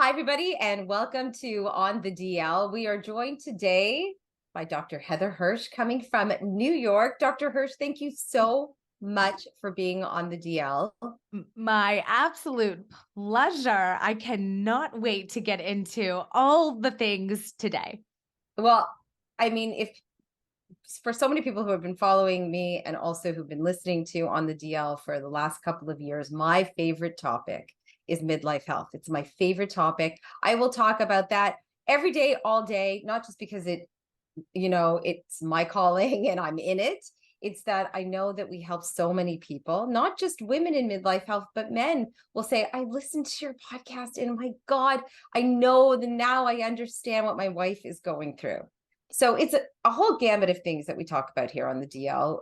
Hi, everybody, and welcome to On the DL. We are joined today by Dr. Heather Hirsch coming from New York. Dr. Hirsch, thank you so much for being on the DL. My absolute pleasure. I cannot wait to get into all the things today. Well, I mean, if for so many people who have been following me and also who've been listening to On the DL for the last couple of years, my favorite topic is midlife health. It's my favorite topic. I will talk about that every day, all day, not just because it's my calling and I'm in it. It's that I know that we help so many people, not just women in midlife health, but men will say, I listened to your podcast and my God, I know that now I understand what my wife is going through. So it's a whole gamut of things that we talk about here on the DL,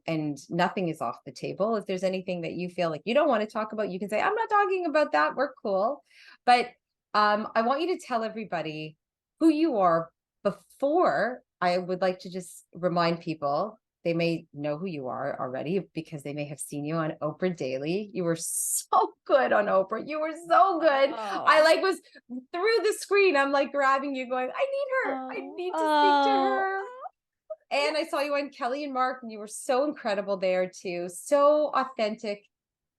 and nothing is off the table. If there's anything that you feel like you don't want to talk about, you can say, I'm not talking about that. We're cool. But I want you to tell everybody who you are before. I would like to just remind people, they may know who you are already because they may have seen you on Oprah Daily. You were so good on Oprah. You were so good. I Oh, like was through the screen. I'm like grabbing you going, I need her. I oh, need to speak to oh. her. And I saw you on Kelly and Mark, and you were so incredible there too. So authentic.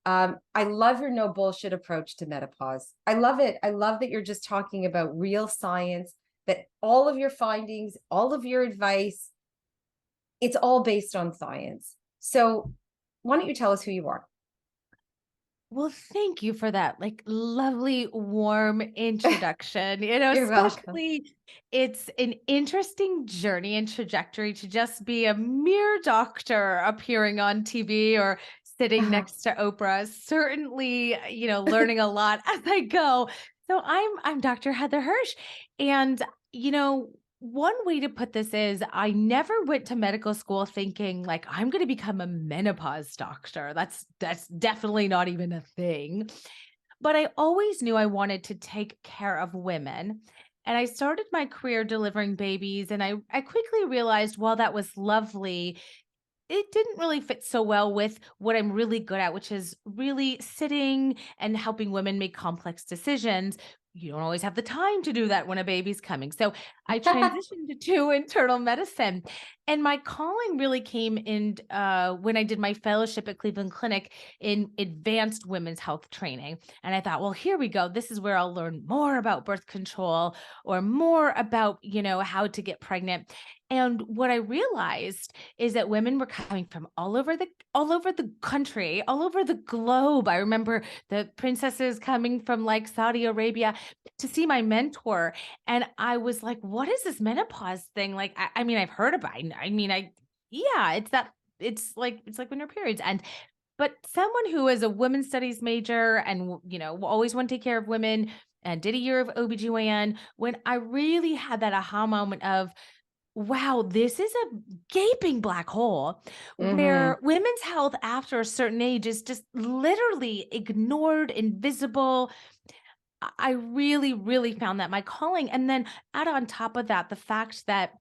I love your no bullshit approach to menopause. I love it. I love that you're just talking about real science, that all of your findings, all of your advice, it's all based on science. So why don't you tell us who you are? Well, thank you for that lovely warm introduction. You're welcome. Especially it's an interesting journey and trajectory to just be a mere doctor appearing on TV or sitting next to Oprah. Certainly, learning a lot as I go. So I'm Dr. Heather Hirsch, and you know, one way to put this is I never went to medical school thinking like I'm going to become a menopause doctor. That's definitely not even a thing. But I always knew I wanted to take care of women. And I started my career delivering babies, and I quickly realized while that was lovely, it didn't really fit so well with what I'm really good at, which is really sitting and helping women make complex decisions. You don't always have the time to do that when a baby's coming. So I transitioned to internal medicine. And my calling really came in when I did my fellowship at Cleveland Clinic in advanced women's health training. And I thought, well, here we go. This is where I'll learn more about birth control or more about, how to get pregnant. And what I realized is that women were coming from all over the country, all over the globe. I remember the princesses coming from like Saudi Arabia to see my mentor, and I was like, "What is this menopause thing?" Like, I mean, I've heard about it. I mean, yeah, it's like when your periods end. But someone who is a women's studies major and always want to take care of women and did a year of OBGYN, when I really had that aha moment of wow, this is a gaping black hole Hmm. where women's health after a certain age is just literally ignored, invisible. I really, really found that my calling. And then add on top of that, the fact that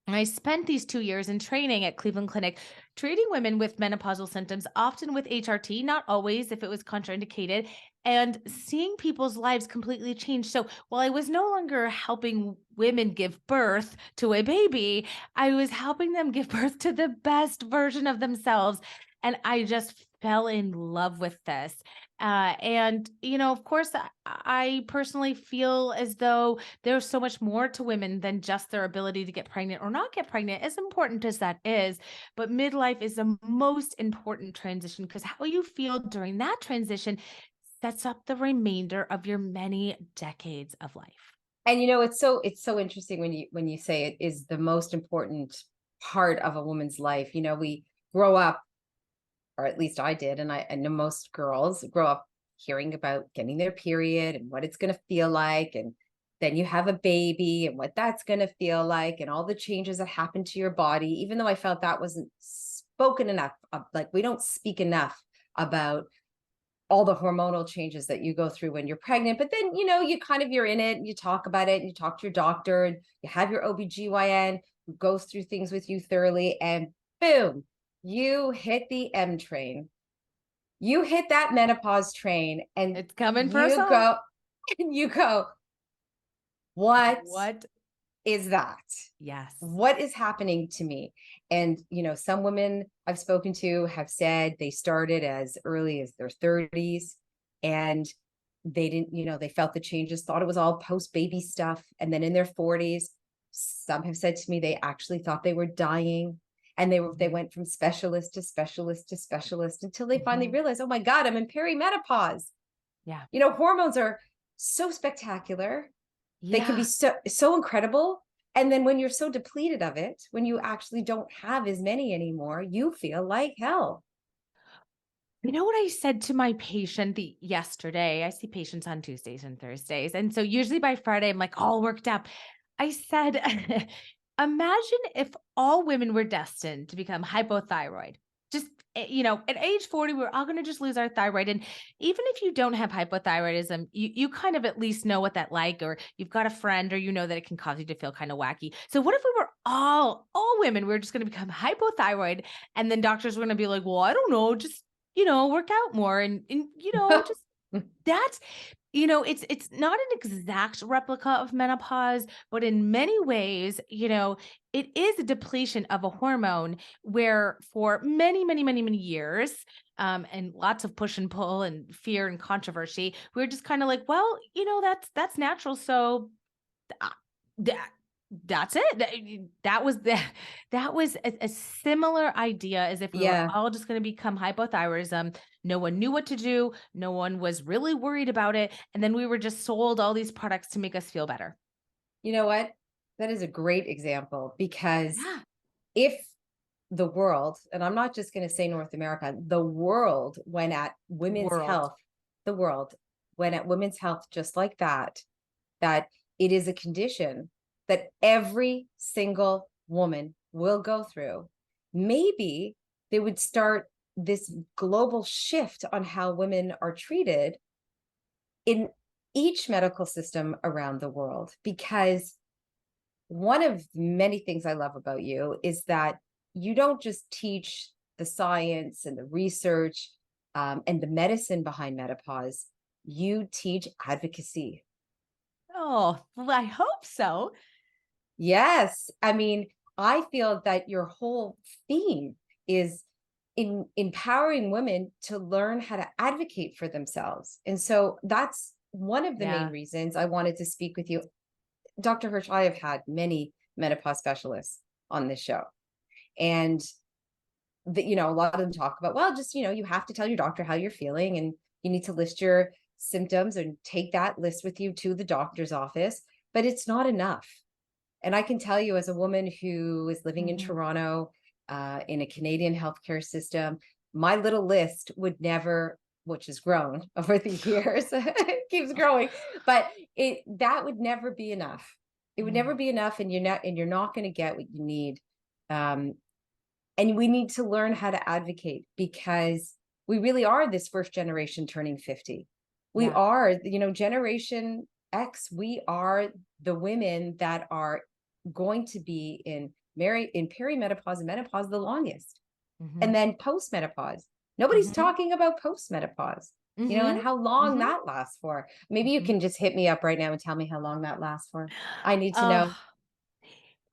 I spent these 2 years in training at Cleveland Clinic, treating women with menopausal symptoms, often with HRT, not always if it was contraindicated, and seeing people's lives completely change. So while I was no longer helping women give birth to a baby, I was helping them give birth to the best version of themselves. And I just fell in love with this. Of course, I personally feel as though there's so much more to women than just their ability to get pregnant or not get pregnant, as important as that is. But midlife is the most important transition because how you feel during that transition sets up the remainder of your many decades of life. And it's so interesting when you say it is the most important part of a woman's life. We grow up, or at least I did, and I know most girls grow up hearing about getting their period and what it's going to feel like, and then you have a baby and what that's going to feel like, and all the changes that happen to your body. Even though I felt that wasn't spoken enough, like we don't speak enough about all the hormonal changes that you go through when you're pregnant. But then, you're in it and you talk about it and you talk to your doctor and you have your OBGYN who goes through things with you thoroughly, and boom, you hit the M train. You hit that menopause train and It's coming for us you all. go, And you go, what What? is that? Yes. What is happening to me? And, some women I've spoken to have said they started as early as their 30s, and they didn't, they felt the changes, thought it was all post baby stuff. And then in their 40s, some have said to me they actually thought they were dying. And they Mhm. went from specialist to specialist to specialist until they finally Mhm. realized, oh my God, I'm in perimenopause. Yeah. Hormones are so spectacular. They can be Yeah. so incredible. And then when you're so depleted of it, when you actually don't have as many anymore, you feel like hell. You know what I said to my patient yesterday? I see patients on Tuesdays and Thursdays. And so usually by Friday, I'm like all worked up. I said, imagine if all women were destined to become hypothyroid. Just, at age 40, we're all going to just lose our thyroid. And even if you don't have hypothyroidism, you kind of at least know what that like, or you've got a friend, or you know that it can cause you to feel kind of wacky. So what if we were all women, we are just going to become hypothyroid, and then doctors were going to be like, well, I don't know, just work out more and just that's it's not an exact replica of menopause, but in many ways, it is a depletion of a hormone where for many, many, many, many years, and lots of push and pull and fear and controversy, we're just kind of like, well, that's natural. So uh, that that's it. That was a similar idea as if we were Yeah. all just going to become hypothyroidism. No one knew what to do. No one was really worried about it. And then we were just sold all these products to make us feel better. You know what? That is a great example, because Yeah. if the world, and I'm not just going to say North America, the world went at women's World. health, the world went at women's health just like that it is a condition that every single woman will go through, maybe they would start this global shift on how women are treated in each medical system around the world. Because one of many things I love about you is that you don't just teach the science and the research, and the medicine behind menopause, you teach advocacy. Oh, well, I hope so. Yes. I mean, I feel that your whole theme is in empowering women to learn how to advocate for themselves. And so that's one of the main Yeah. reasons I wanted to speak with you. Dr. Hirsch, I have had many menopause specialists on this show. And a lot of them talk about, well, just, you have to tell your doctor how you're feeling, and you need to list your symptoms and take that list with you to the doctor's office. But it's not enough. And I can tell you, as a woman who is living in Mhm. Toronto, in a Canadian healthcare system, my little list would never, which has grown over the years, it keeps growing, but that would never be enough. It would never Mm. be enough, and you're not going to get what you need. Um, and we need to learn how to advocate, because we really are this first generation turning 50. We Yeah. are, Generation X. We are the women that are going to be in perimenopause and menopause the longest, and Mhm. then postmenopause. Nobody's Mhm. talking about postmenopause, and Mhm. how long Mhm. that lasts for. Maybe you Mhm. can just hit me up right now and tell me how long that lasts for. I need to know. Oh,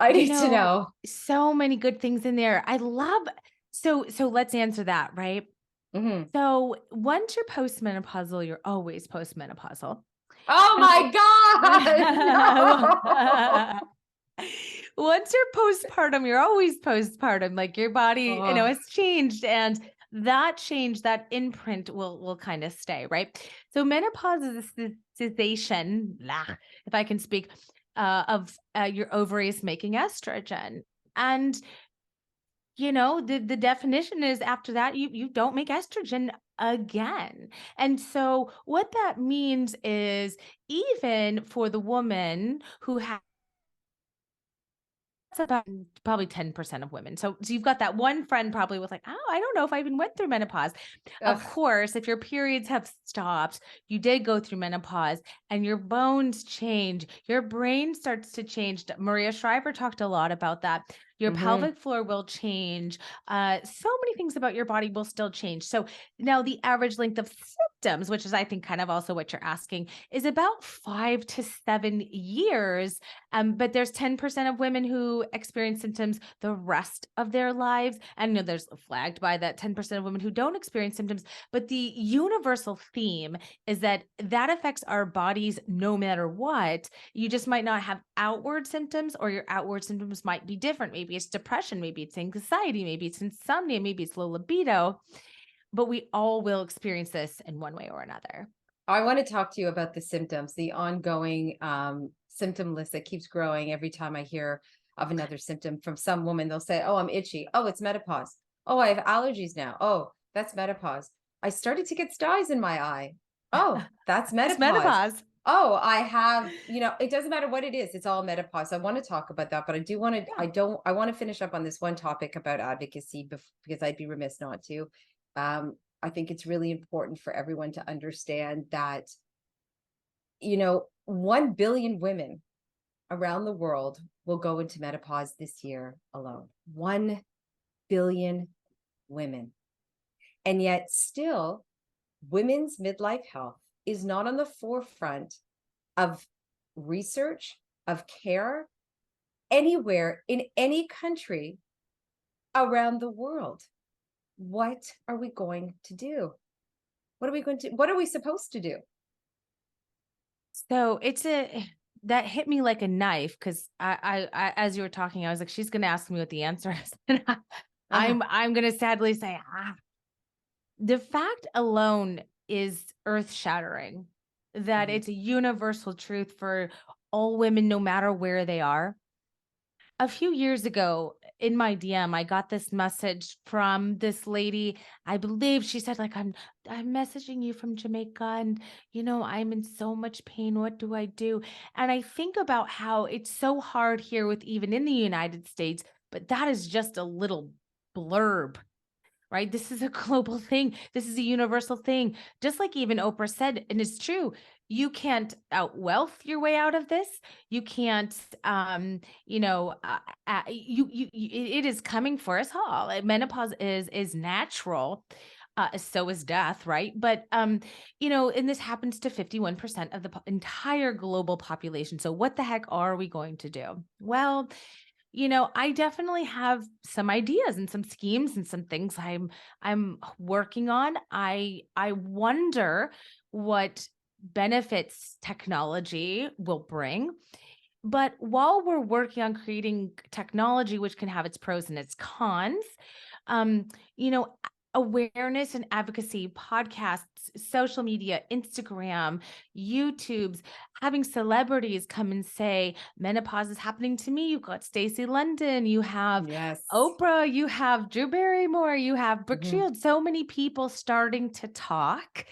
I need to know. so many good things in there. I love so let's answer that, right? Mhm. So once you're postmenopausal, you're always postmenopausal. Oh So my God. No. once you're postpartum, you're always postpartum. Like your body, Oh, has changed, and that change, that imprint will kind of stay, right? So menopause is a cessation, if I can speak, of your ovaries making estrogen. And the definition is after that you don't make estrogen again. And so what that means is even for the woman who has that's about probably 10% of women. So you've got that one friend probably with like, oh, I don't know if I even went through menopause. Of ugh. course, if your periods have stopped, you did go through menopause and your bones change, your brain starts to change. Maria Shriver talked a lot about that. Your Hmm. pelvic floor will change. So many things about your body will still change. So now the average length of symptoms, which is I think kind of also what you're asking, is about 5 to 7 years. But there's 10% of women who experience symptoms the rest of their lives. And there's flagged by that 10% of women who don't experience symptoms. But the universal theme is that affects our bodies no matter what. You just might not have outward symptoms, or your outward symptoms might be different. Maybe it's depression, maybe it's anxiety, maybe it's insomnia, maybe it's low libido, but we all will experience this in one way or another. I want to talk to you about the symptoms, the ongoing symptom list that keeps growing every time I hear of another symptom from some woman. They'll say, "Oh, I'm itchy. Oh, it's menopause. Oh, I have allergies now. Oh, that's menopause. I started to get styes in my eye. Oh, that's It's menopause. menopause. Oh, I have, it doesn't matter what it is. It's all menopause." I want to talk about that, but Yeah. I want to finish up on this one topic about advocacy because I'd be remiss not to. I think it's really important for everyone to understand that, 1 billion women around the world will go into menopause this year alone. 1 billion women. And yet, still, women's midlife health is not on the forefront of research, of care, anywhere in any country around the world. What are we going to do? What are we supposed to do? So that hit me like a knife, because as you were talking, I was like, she's going to ask me what the answer is. And Uh-huh. I'm going to sadly say, the fact alone is earth shattering, that Mhm. it's a universal truth for all women, no matter where they are. A few years ago in my DM, I got this message from this lady. I believe she said, like, I'm messaging you from Jamaica, and I'm in so much pain. What do I do? And I think about how it's so hard here with even in the United States, but that is just a little blurb, right? This is a global thing. This is a universal thing. Just like even Oprah said, and it's true, you can't out wealth your way out of this. You can't, it is coming for us all. Menopause is natural. So is death, right? But and this happens to 51% of the entire global population. So what the heck are we going to do? Well, I definitely have some ideas and some schemes and some things I'm working on. I wonder what benefits technology will bring. But while we're working on creating technology, which can have its pros and its cons, um, you know, awareness and advocacy, podcasts, social media, Instagram, YouTube's, having celebrities come and say, menopause is happening to me. You've got Stacey London, you have Yes. Oprah, you have Drew Barrymore, you have Brooke Mhm. Shields, so many people starting to talk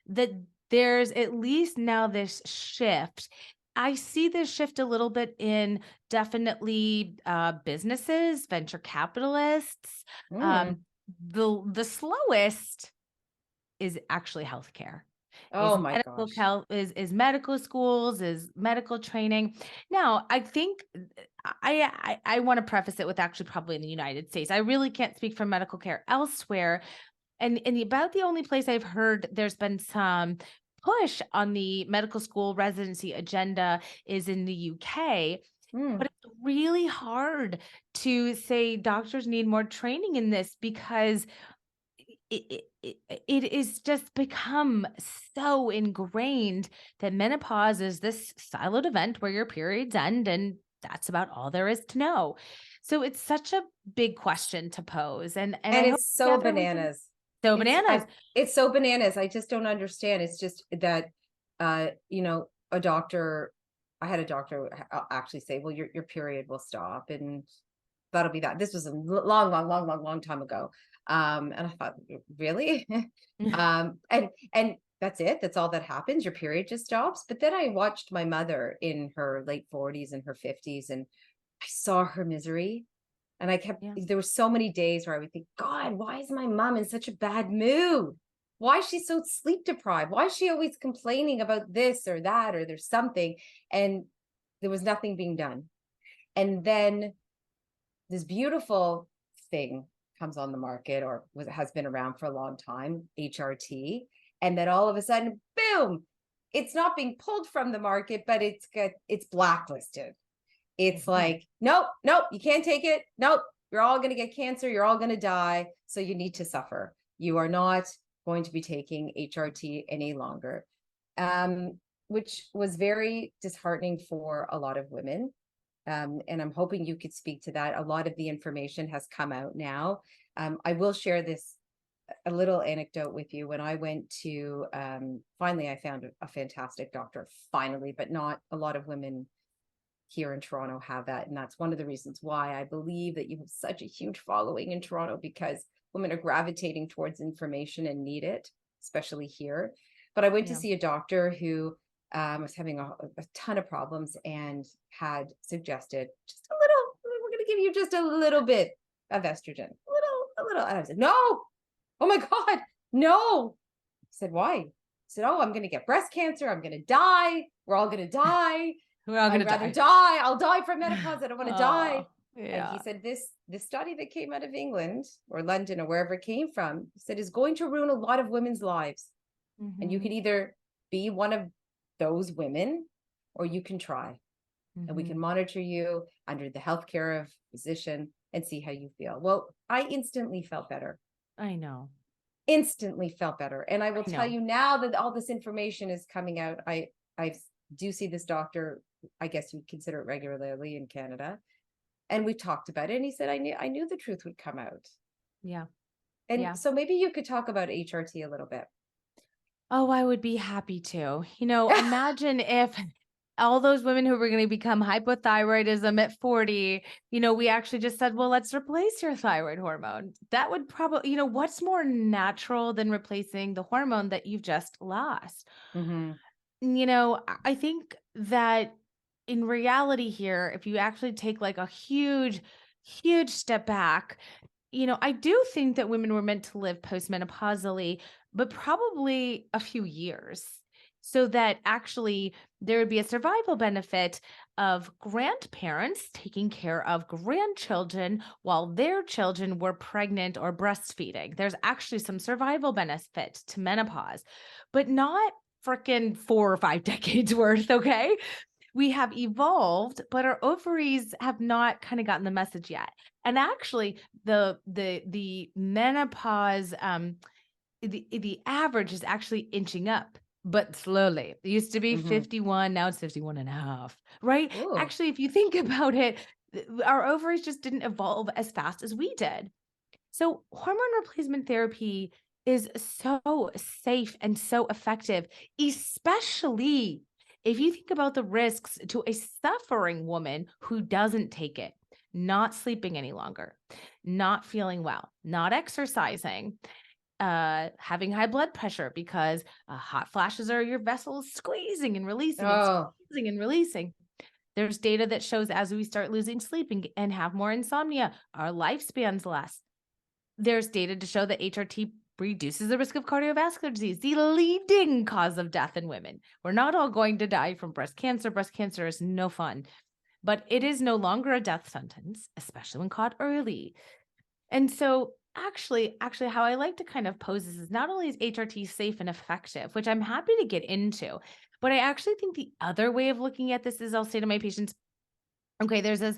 that there's at least now this shift. I see this shift a little bit in definitely businesses, venture capitalists. Mm. Um, the slowest is actually healthcare. Oh my gosh. Is medical schools, is medical training. Now, I think I want to preface it with actually probably in the United States. I really can't speak for medical care elsewhere. And about the only place I've heard there's been some push on the medical school residency agenda is in the UK. But Mm. it's really hard to say doctors need more training in this, because it is just become so ingrained that menopause is this siloed event where your periods end, and that's about all there is to know. So it's such a big question to pose, and And I hope it's so together we can. bananas. So It's bananas. it's so bananas. I just don't understand. It's just that a doctor, I had a doctor actually say, "Well, your period will stop and that'll be that." This was a long, long, long, long, long time ago. And I thought, really? And that's it. That's all that happens. Your period just stops. But then I watched my mother in her late 40s and her 50s, and I saw her misery. And Yeah. there were so many days where I would think, God, why is my mom in such a bad mood? Why is she so sleep deprived? Why is she always complaining about this or that, or there's something? And there was nothing being done. And then this beautiful thing comes on the market, or has been around for a long time, HRT, and then all of a sudden, boom, it's not being pulled from the market, but it's blacklisted. It's like, nope, nope, you can't take it. Nope, you're all going to get cancer. You're all going to die. So you need to suffer. You are not going to be taking HRT any longer, which was very disheartening for a lot of women. And I'm hoping you could speak to that. A lot of the information has come out now. I will share a little anecdote with you. When I went to, finally, I found a fantastic doctor, finally, but not a lot of women here in Toronto have that. And that's one of the reasons why I believe that you have such a huge following in Toronto, because women are gravitating towards information and need it, especially here. But I went to see a doctor who was having a ton of problems and had suggested just a little, we're going to give you just a little bit of estrogen, a little. And I said, no, oh my God, no. I said, why? I said, oh, I'm going to get breast cancer. I'm going to die. We're all going to die. I'd rather die. I'll die from menopause. I don't want to die. And he said, this study that came out of England or London or wherever it came from, he said, is going to ruin a lot of women's lives. And you can either be one of those women, or you can try. And we can monitor you under the healthcare of physician and see how you feel. Well, I instantly felt better. I know. Instantly felt better. And I will tell you, now that all this information is coming out, I do see this doctor, I guess you consider it regularly in Canada. And we talked about it. And he said, I knew the truth would come out. Yeah. And so maybe you could talk about HRT a little bit. Oh, I would be happy to. Imagine if all those women who were going to become hypothyroidism at 40, we actually just said, well, let's replace your thyroid hormone. That would probably, what's more natural than replacing the hormone that you've just lost? I think that in reality here, if you actually take like a huge, huge step back, I do think that women were meant to live postmenopausally, but probably a few years, so that actually there would be a survival benefit of grandparents taking care of grandchildren while their children were pregnant or breastfeeding. There's actually some survival benefit to menopause, but not freaking 4 or 5 decades worth. Okay. We have evolved, but our ovaries have not kind of gotten the message yet. And actually the menopause, the average is actually inching up, but slowly. It used to be 51, now it's 51 and a half, right? Ooh. Actually, if you think about it, our ovaries just didn't evolve as fast as we did. So hormone replacement therapy is so safe and so effective, especially if you think about the risks to a suffering woman who doesn't take it, not sleeping any longer, not feeling well, not exercising, having high blood pressure because hot flashes are your vessels squeezing and releasing and squeezing and releasing. There's data that shows as we start losing sleep and have more insomnia, our lifespan's less. There's data to show that HRT reduces the risk of cardiovascular disease, the leading cause of death in women. We're not all going to die from breast cancer. Breast cancer is no fun, but it is no longer a death sentence, especially when caught early. And so actually how I like to kind of pose this is not only is HRT safe and effective, which I'm happy to get into, but I actually think the other way of looking at this is I'll say to my patients, okay, there's a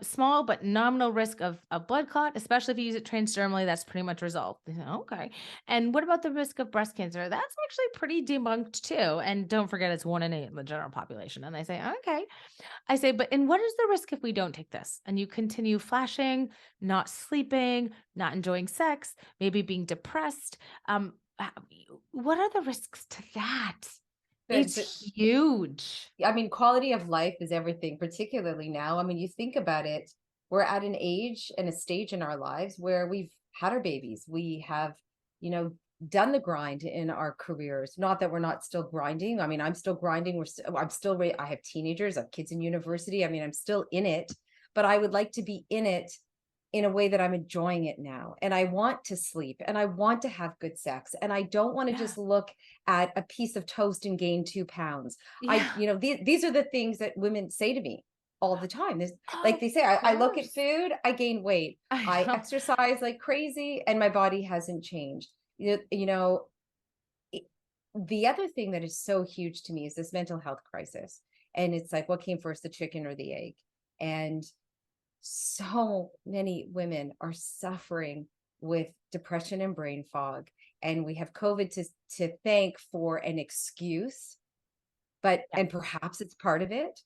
small but nominal risk of blood clot, especially if you use it transdermally, that's pretty much resolved. Okay. And what about the risk of breast cancer? That's actually pretty debunked too. And don't forget, it's 1 in 8 in the general population. And I say, okay. I say, and what is the risk if we don't take this? And you continue flashing, not sleeping, not enjoying sex, maybe being depressed. What are the risks to that? It's huge. I mean, quality of life is everything, particularly now. I mean, you think about it, we're at an age and a stage in our lives where we've had our babies. We have, done the grind in our careers. Not that we're not still grinding. I mean, I'm still grinding. I have teenagers, I have kids in university. I mean, I'm still in it, but I would like to be in it in a way that I'm enjoying it now. And I want to sleep and I want to have good sex. And I don't want to just look at a piece of toast and gain 2 pounds. These are the things that women say to me. all the time. There's, like Of they say, I look at course. food, I gain weight. I I know. exercise like crazy and my body hasn't changed. You know, the other thing that is so huge to me is this mental health crisis. And it's like, what came first, the chicken or the egg? And so many women are suffering with depression and brain fog. And we have COVID to thank for an excuse, but, Yeah. and perhaps it's part of it,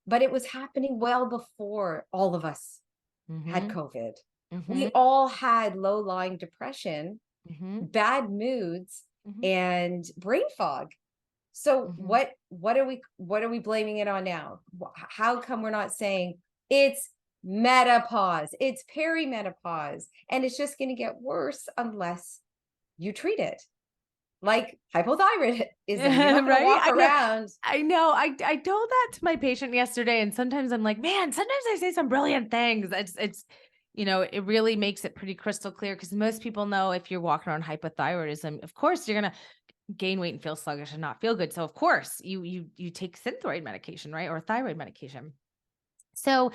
but it was happening well before all of us had Mhm. COVID. We Mhm. all had low-lying depression, Mhm. bad moods, Mhm. and brain fog. So Mhm. what are we blaming it on now? How come we're not saying it's menopause, it's perimenopause, and it's just going to get worse unless you treat it like hypothyroidism? You're not going to Right? walk around. I know. I told that to my patient yesterday, and sometimes I'm like, man, sometimes I say some brilliant things. It really makes it pretty crystal clear because most people know if you're walking around hypothyroidism, of course you're gonna gain weight and feel sluggish and not feel good. So of course you take synthroid medication, right? Or thyroid medication. So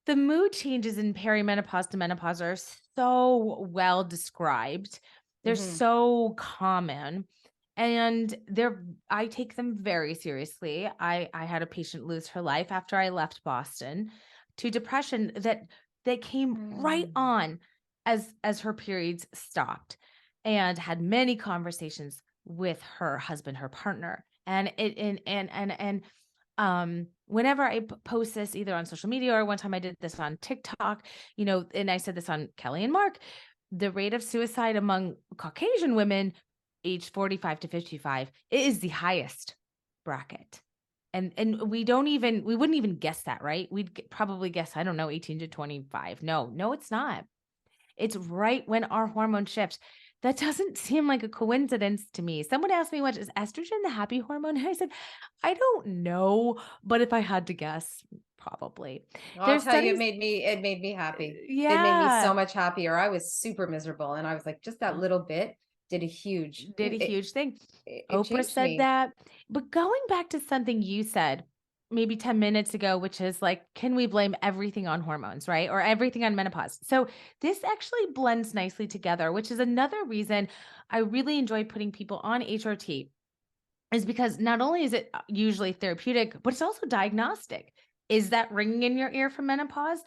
the mood changes in perimenopause to menopause are so well described. They're Mhm. so common and I take them very seriously. I had a patient lose her life after I left Boston to depression that came right Mm. on as her periods stopped and had many conversations with her husband, her partner. And it and whenever I post this either on social media or one time I did this on TikTok, and I said this on Kelly and Mark, the rate of suicide among Caucasian women aged 45 to 55 is the highest bracket. And we wouldn't even guess that, right? Probably guess, I don't know, 18 to 25. No, it's not. It's right when our hormone shifts. That doesn't seem like a coincidence to me. Someone asked me, what is estrogen the happy hormone? And I said, I don't know, but if I had to guess, probably. I'll There's tell you, studies. it made me happy. It made me so Yeah. much happier. I was super miserable, and I was like, just that little bit did a huge, Did a huge thing. it Oprah changed said me. that. But going back to something you said maybe 10 minutes ago, which is like, can we blame everything on hormones, right? Or everything on menopause? So this actually blends nicely together, which is another reason I really enjoy putting people on HRT is because not only is it usually therapeutic, but it's also diagnostic. Is that ringing in your ear from menopause?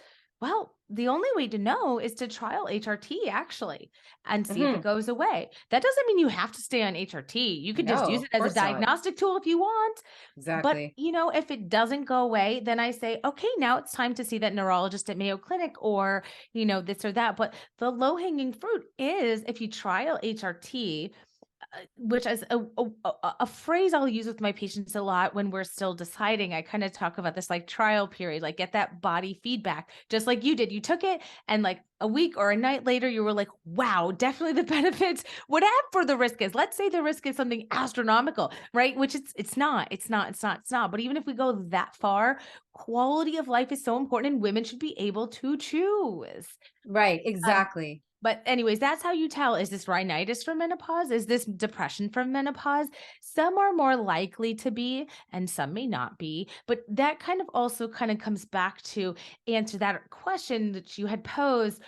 Well, the only way to know is to trial HRT actually and see if it Mhm. goes away. That doesn't mean you have to stay on HRT. You could just No, use of it as a course not. diagnostic tool if you want. But, Exactly. if it doesn't go away, then I say, okay, now it's time to see that neurologist at Mayo Clinic or, this or that. But the low hanging fruit is if you trial HRT, which is a phrase I'll use with my patients a lot when we're still deciding. I kind of talk about this like trial period, like get that body feedback, just like you did. You took it, and like a week or a night later, you were like, wow, definitely the benefits, whatever the risk is. Let's say the risk is something astronomical, right? Which it's not. But even if we go that far, quality of life is so important, and women should be able to choose. Right, Um, exactly. but anyways, that's how you tell, is this rhinitis from menopause? Is this depression from menopause? Some are more likely to be, and some may not be. But that kind of also kind of comes back to answer that question that you had posed,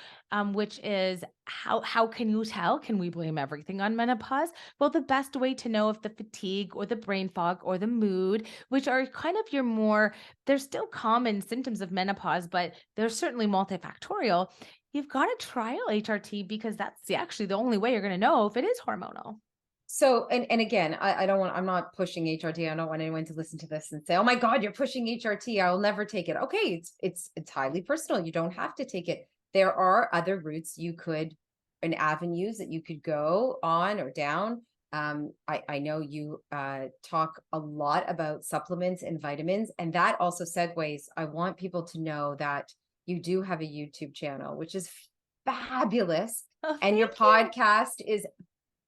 which is how can you tell? Can we blame everything on menopause? Well, the best way to know if the fatigue or the brain fog or the mood, which are kind of your more, they're still common symptoms of menopause, but they're certainly multifactorial. You've got to trial HRT because that's actually the only way you're going to know if it is hormonal. So, and again, I don't want, I'm not pushing HRT. I don't want anyone to listen to this and say, "Oh my God, you're pushing HRT. I will never take it." Okay, it's highly personal. You don't have to take it. There are other routes you could, and avenues that you could go on or down. I know you talk a lot about supplements and vitamins, and that also segues. I want people to know that you do have a YouTube channel, which is fabulous, Oh, and your thank you. podcast is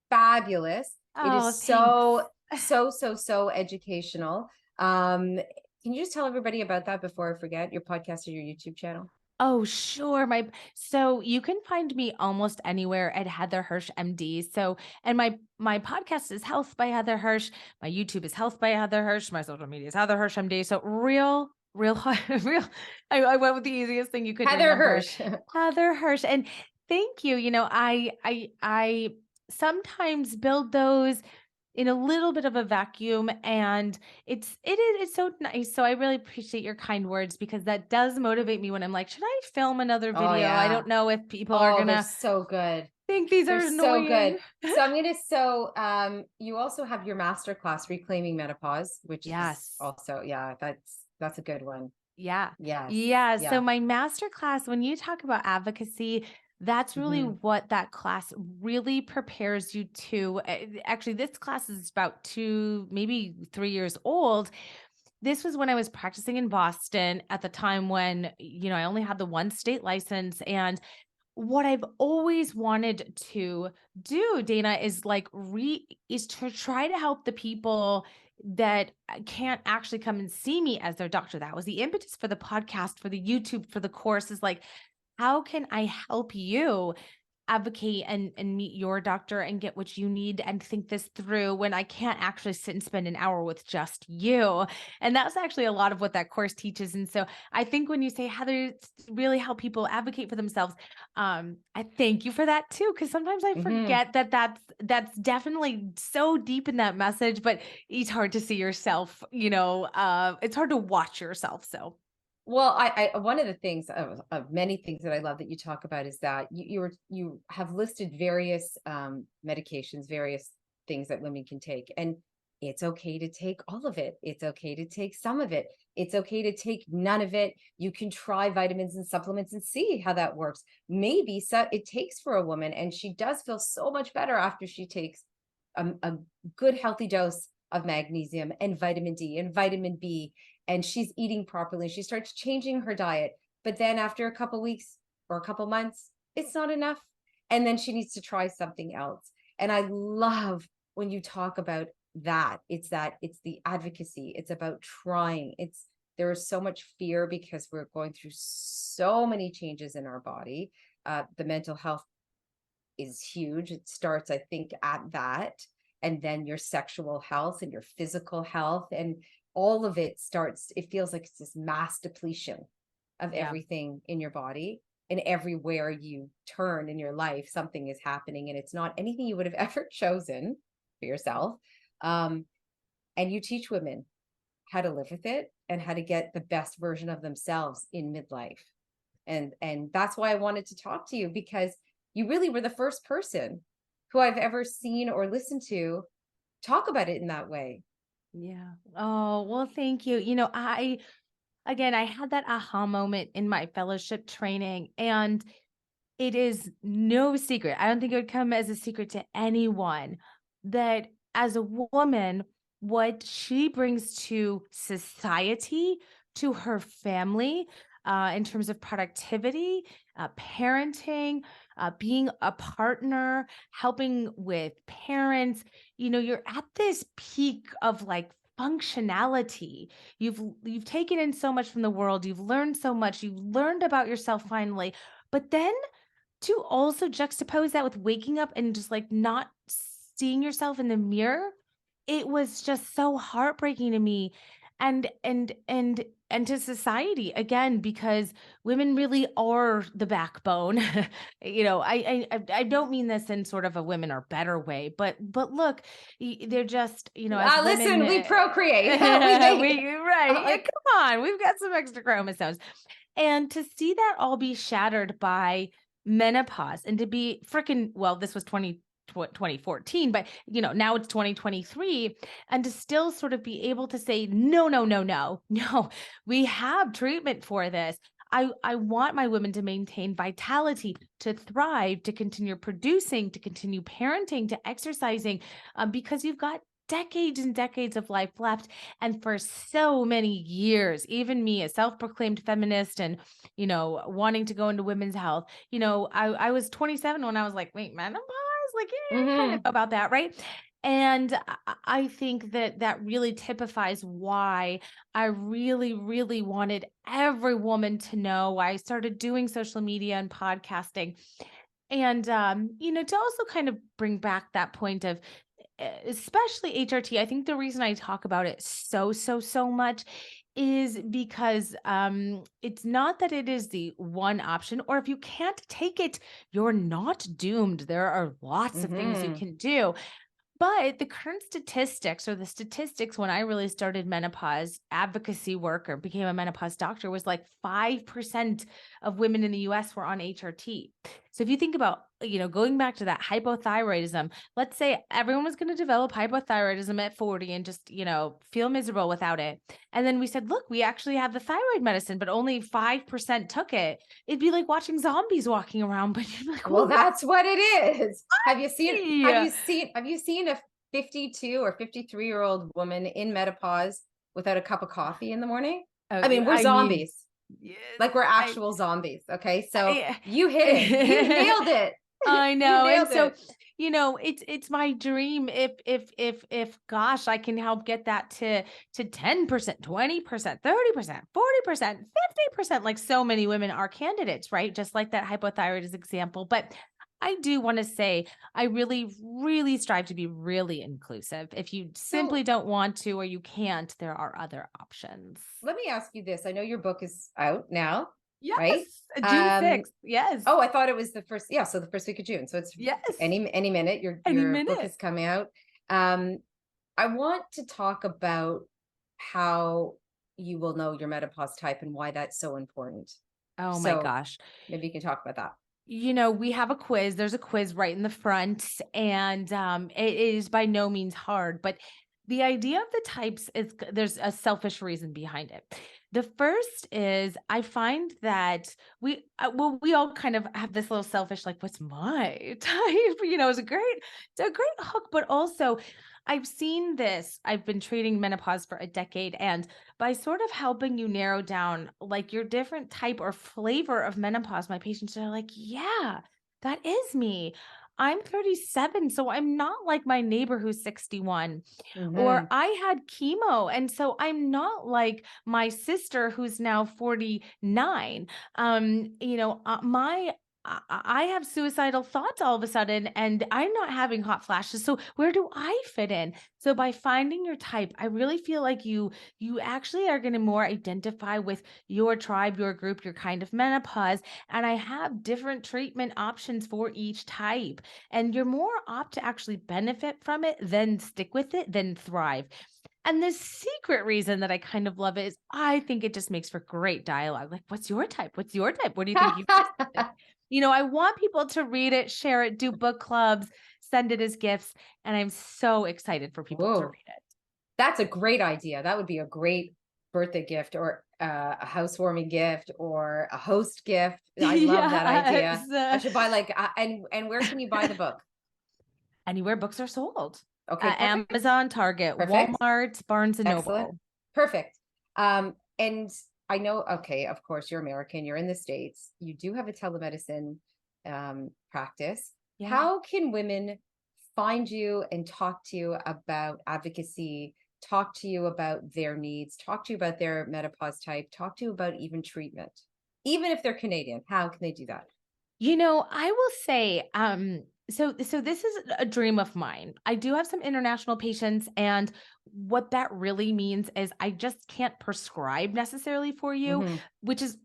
fabulous. It Oh, is thanks. so educational. Can you just tell everybody about that before I forget, your podcast or your YouTube channel? Oh, sure. So you can find me almost anywhere at Heather Hirsch MD. So, and my podcast is Health by Heather Hirsch. My YouTube is Health by Heather Hirsch. My social media is Heather Hirsch MD. So real real hard, real. I went with the easiest thing you could Heather remember, Hirsch. Heather Hirsch. And thank you. I sometimes build those in a little bit of a vacuum, and it's so nice. So I really appreciate your kind words, because that does motivate me when I'm like, should I film another Oh video? I yeah. don't know if people are Oh, they're gonna so good. think these They're are so annoying. good. So I'm gonna so you also have your master class, Reclaiming Menopause, which is Yes. also, yeah, that's a good one. Yeah. Yes. Yeah. So Yeah. my master class, when you talk about advocacy, that's really Hmm. what that class really prepares you to. Actually, this class is about 2, maybe 3 years old. This was when I was practicing in Boston at the time when, I only had the one state license. And what I've always wanted to do, Dana, is is to try to help the people that can't actually come and see me as their doctor. That was the impetus for the podcast, for the YouTube, for the course, is like, how can I help you advocate and meet your doctor and get what you need and think this through when I can't actually sit and spend an hour with just you? And that's actually a lot of what that course teaches. And so I think when you say, Heather, it's really help people advocate for themselves, I thank you for that too, because sometimes I Hmm. forget that that's definitely so deep in that message, but it's hard to see yourself, it's hard to watch yourself. So Well, I one of the things of many things that I love that you talk about is that you have listed various medications, various things that women can take, and it's okay to take all of it. It's okay to take some of it. It's okay to take none of it. You can try vitamins and supplements and see how that works. Maybe so it takes for a woman, and she does feel so much better after she takes a good healthy dose of magnesium and vitamin D and vitamin B, and she's eating properly. She starts changing her diet. But then after a couple weeks or a couple months, it's not enough. And then she needs to try something else. And I love when you talk about that. It's the advocacy. It's about trying. There is so much fear because we're going through so many changes in our body. The mental health is huge. It starts, I think, at that. And then your sexual health and your physical health and all of it starts, it feels like it's this mass depletion of yeah, everything in your body. And everywhere you turn in your life, something is happening, and it's not anything you would have ever chosen for yourself. Um, and you teach women how to live with it and how to get the best version of themselves in midlife. And that's why I wanted to talk to you, because you really were the first person who I've ever seen or listened to talk about it in that way. yeah. Oh, well, thank you. I had that aha moment in my fellowship training, and it is no secret. I don't think it would come as a secret to anyone that as a woman, what she brings to society, to her family, in terms of productivity, parenting, being a partner, helping with parents, you're at this peak of like functionality. You've taken in so much from the world. You've learned so much. You've learned about yourself finally. But then to also juxtapose that with waking up and just like not seeing yourself in the mirror, it was just so heartbreaking to me and to society again, because women really are the backbone. I don't mean this in sort of a women are better way, but look, they're just, as women, Listen, we procreate. We right. Yeah, like, come on, we've got some extra chromosomes. And to see that all be shattered by menopause and to be freaking, well, this was 2014, but now it's 2023, and to still sort of be able to say, no, no, no, no, no, we have treatment for this. I want my women to maintain vitality, to thrive, to continue producing, to continue parenting, to exercising, because you've got decades and decades of life left. And for so many years, even me, a self-proclaimed feminist and, wanting to go into women's health, I was 27 when I was like, wait, menopause? Like, yeah, I kind of mhm. know about that, right? And I think that really typifies why I really, really wanted every woman to know why I started doing social media and podcasting. And, to also kind of bring back that point of, especially HRT. I think the reason I talk about it so, so, so much is because it's not that it is the one option, or if you can't take it, you're not doomed. There are lots of things you Hmm. can do. But the current statistics, or the statistics when I really started menopause advocacy work or became a menopause doctor, was like 5% of women in the US were on HRT. So if you think about, going back to that hypothyroidism, let's say everyone was going to develop hypothyroidism at 40 and just, feel miserable without it. And then we said, look, we actually have the thyroid medicine, but only 5% took it. It'd be like watching zombies walking around, but you're like, Well, well, that's what it is. why? Have you seen a 52 or 53-year-old woman in menopause without a cup of coffee in the morning? I mean, we're I mean, zombies. yes, Like we're actual zombies. Okay. So I you hit it. You nailed it. I You know. And nailed so, it. it's my dream if gosh, I can help get that to 10%, 20%, 30%, 40%, 50%, like so many women are candidates, right? Just like that hypothyroidism example. But I do want to say I really, really strive to be really inclusive. If you simply So don't want to or you can't, there are other options. let me ask you this. I know your book is out now, right? Yes, June 6th. Oh, Yes. I thought it was the first, yeah, so the first week of June. So it's Yes. any minute Any your book minute. is coming out. Um, I want to talk about how you will know your menopause type and why that's so important. Oh my So gosh. maybe you can talk about that. We have a quiz. There's a quiz right in the front, and it is by no means hard. But the idea of the types is there's a selfish reason behind it. The first is I find that we all kind of have this little selfish, like, what's my type? It's a great hook, but also I've seen this. I've been treating menopause for a decade, and by sort of helping you narrow down like your different type or flavor of menopause, my patients are like, yeah, that is me. I'm 37, so I'm not like my neighbor who's 61. Or Hmm. I had chemo, and so I'm not like my sister who's now 49. I have suicidal thoughts all of a sudden, and I'm not having hot flashes. So where do I fit in? So by finding your type, I really feel like you actually are going to more identify with your tribe, your group, your kind of menopause. And I have different treatment options for each type. And you're more apt to actually benefit from it than stick with it, than thrive. And the secret reason that I kind of love it is I think it just makes for great dialogue. Like, what's your type? What's your type? What do you think you fit in? I want people to read it, share it, do book clubs, send it as gifts. And I'm so excited for people to Whoa, read it. that's a great idea. That would be a great birthday gift or a housewarming gift or a host gift. I love that idea. Yes. I should buy like and where can you buy the book? Anywhere books are sold. Okay, perfect. Amazon, Target, Perfect. Walmart, Barnes and Excellent. Noble. Perfect. And I know, okay, of course, you're American, you're in the States. You do have a telemedicine practice. Yeah. How can women find you and talk to you about advocacy, talk to you about their needs, talk to you about their menopause type, talk to you about even treatment? Even if they're Canadian, how can they do that? I will say, so this is a dream of mine. I do have some international patients, and what that really means is I just can't prescribe necessarily for you, Hmm. which is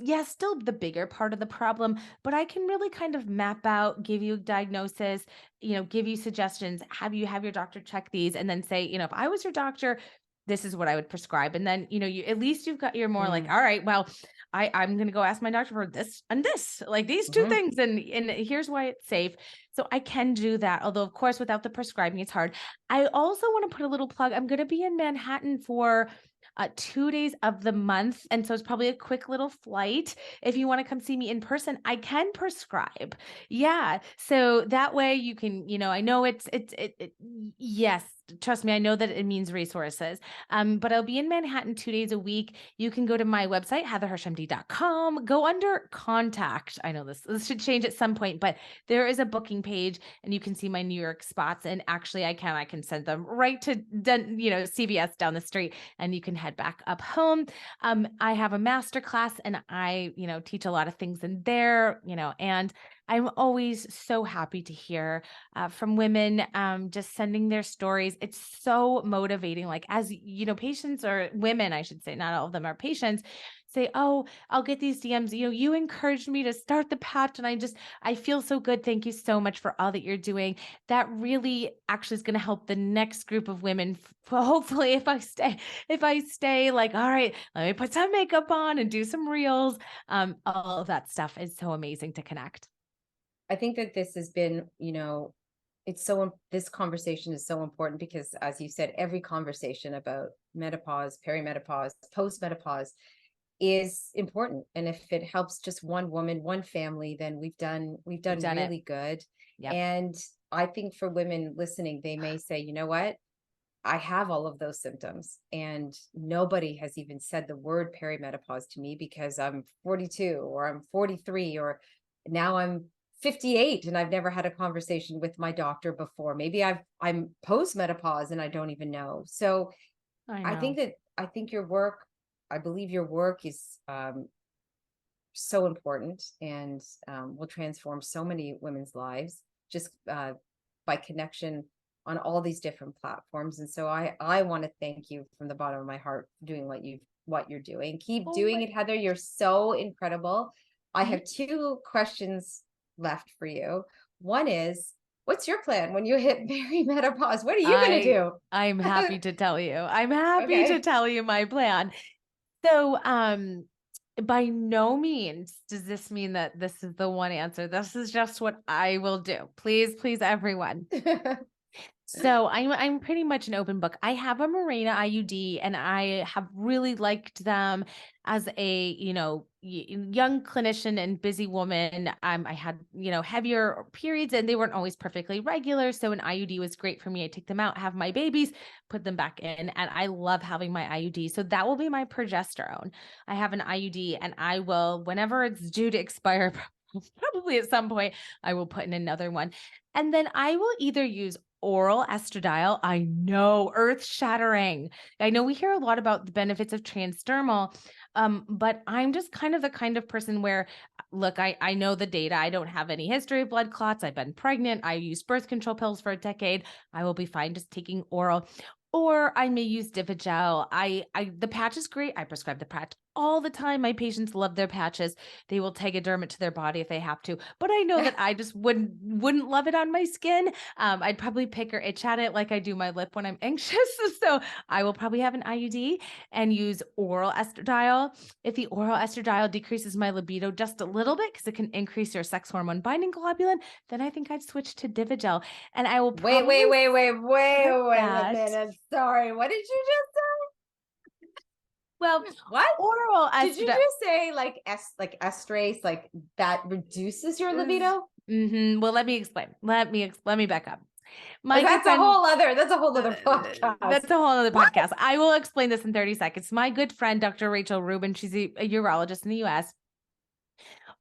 yes, still the bigger part of the problem, but I can really kind of map out, give you a diagnosis, give you suggestions, have you have your doctor check these, and then say, if I was your doctor, this is what I would prescribe. And then, you at least you're more like, Mm. all right, well, I'm gonna go ask my doctor for this and this, like these two Hmm. things, and here's why it's safe. So I can do that. Although, of course, without the prescribing, it's hard. I also want to put a little plug. I'm gonna be in Manhattan for 2 days of the month. And so it's probably a quick little flight. If you want to come see me in person, I can prescribe. Yeah. So that way you can, I know yes, trust me, I know that it means resources. But I'll be in Manhattan 2 days a week. You can go to my website, heatherhirschmd.com, go under contact. I know this should change at some point, but there is a booking page and you can see my New York spots. And actually I can send them right to, CVS down the street, and you can head back up home. I have a master class, and I, teach a lot of things in there, and I'm always so happy to hear from women just sending their stories. It's so motivating. Like, as you know, patients or women, I should say, not all of them are patients, say, "Oh, I'll get these DMs. You encouraged me to start the patch, and I feel so good. Thank you so much for all that you're doing." That really actually is going to help the next group of women. Hopefully, if I stay like, all right, let me put some makeup on and do some reels. All of that stuff is so amazing to connect. I think that this has been, it's so, this conversation is so important because, as you said, every conversation about menopause, perimenopause, postmenopause is important. And if it helps just one woman, one family, then we've We've done done it. really good. Yep. And I think for women listening, they may say, you know what? I have all of those symptoms, and nobody has even said the word perimenopause to me because I'm 42 or I'm 43 or now I'm 58 and I've never had a conversation with my doctor before. Maybe I'm postmenopause and I don't even know. So I I know. think that your work, I believe your work is so important, and will transform so many women's lives just by connection on all these different platforms. And so I want to thank you from the bottom of my heart for doing what you're doing. Keep Oh doing my. it, Heather. You're so incredible. I Mhm. have two questions left for you. One is, what's your plan when you hit perimenopause? What are you going I to I'm do? happy to tell you. I'm happy to Okay. tell you my plan. So, by no means does this mean that this is the one answer. This is just what I will do. Please, please, everyone. So I'm pretty much an open book. I have a Mirena IUD, and I have really liked them as a, young clinician and busy woman. I had, heavier periods, and they weren't always perfectly regular. So an IUD was great for me. I take them out, have my babies, put them back in, and I love having my IUD. So that will be my progesterone. I have an IUD, and I will, whenever it's due to expire, probably at some point, I will put in another one. And then I will either use oral estradiol. I know, earth shattering. I know we hear a lot about the benefits of transdermal, but I'm just kind of the kind of person where, look, I know the data. I don't have any history of blood clots. I've been pregnant. I used birth control pills for a decade. I will be fine just taking oral. Or I may use Divigel. The patch is great. I prescribe the patch all the time. My patients love their patches. They will take a dermot to their body if they have to. But I know that I just wouldn't love it on my skin. I'd probably pick or itch at it like I do my lip when I'm anxious. So I will probably have an IUD and use oral estradiol. If the oral estradiol decreases my libido just a little bit because it can increase your sex hormone binding globulin, then I think I'd switch to Divigel. And I will probably skip Wait a that. minute. Sorry. What did you just Well, What? oral Did you estradiol. just say like estrase, like that reduces your libido? Well, let me explain. Let me back up. My good That's a friend, whole other podcast. that's a whole other podcast. I will explain this in 30 seconds. My good friend, Dr. Rachel Rubin, she's a urologist in the US.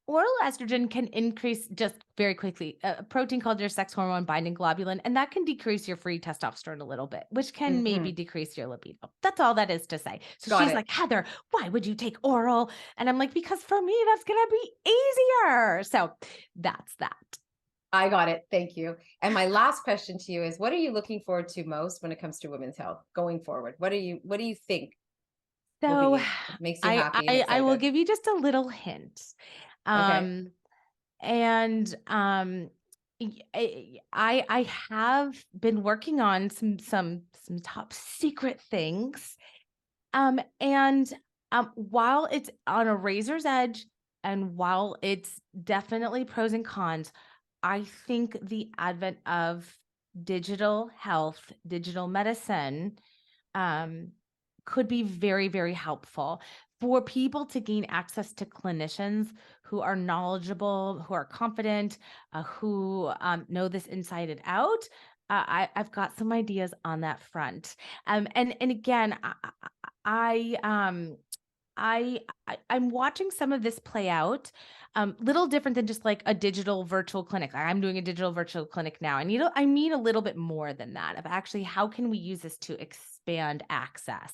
Oral estrogen can increase just very quickly a protein called your sex hormone binding globulin, and that can decrease your free testosterone a little bit, which can maybe Hmm. decrease your libido. That's all that is to say. So Got she's it. like, Heather, why would you take oral? And I'm like, because for me, that's going to be easier. So that's that. I got it. Thank you. And my last question to you is, what are you looking forward to most when it comes to women's health going forward? What do you think will So be makes you happy and I will excited? give you just a little hint. Okay. Um, and I have been working on some top secret things. And while it's on a razor's edge, and while it's definitely pros and cons, I think the advent of digital health, digital medicine, um, could be very, very helpful for people to gain access to clinicians who are knowledgeable, who are confident, who know this inside and out. I've got some ideas on that front. And again, I um I'm watching some of this play out. Little different than just like a digital virtual clinic. I'm doing a digital virtual clinic now. I mean a little bit more than that of actually how can we use this to expand access.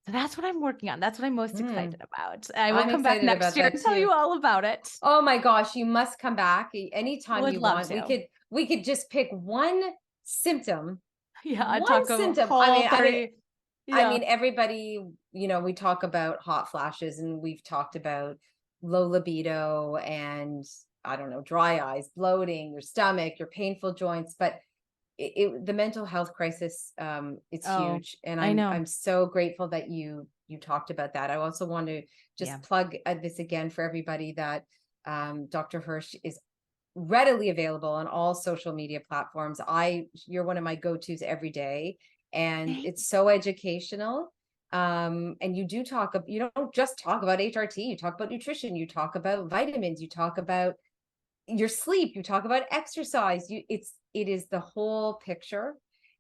So that's what I'm working on. That's what I'm most Mm, excited about. I will I'm come back excited next about year that and tell too. you all about it. Oh my gosh, you must come back anytime Would you love want. to. We could just pick symptom, Yeah, I'd one talk a symptom. whole 30. I Yeah. mean, everybody, we talk about hot flashes and we've talked about low libido and I don't know, dry eyes, bloating, your stomach, your painful joints, but the mental health crisis is Oh, huge, and I know. I'm so grateful that you talked about that. I also want to Yeah. just plug this again for everybody that Dr. Hirsch is readily available on all social media platforms. You're one of my go-tos every day, and Thank it's so educational. And you don't just talk about HRT, you talk about nutrition, you talk about vitamins, you talk about your sleep, you talk about exercise. It is the whole picture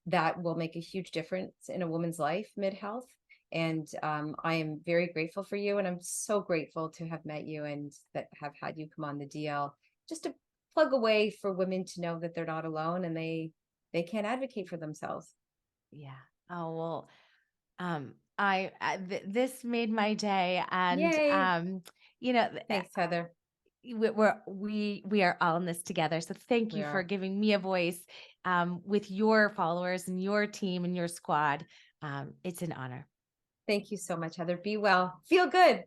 that will make a huge difference in a woman's life mid health. And I am very grateful for you, and I'm so grateful to have met you and that have had you come on the DL just to plug away for women to know that they're not alone and they can advocate for themselves. Yeah. Oh, well, this made my day, and Yay! you know, Thanks, Heather. we are all in this together. So thank We you for are. giving me a voice, with your followers and your team and your squad. It's an honor. Thank you so much, Heather. Be well. Feel good.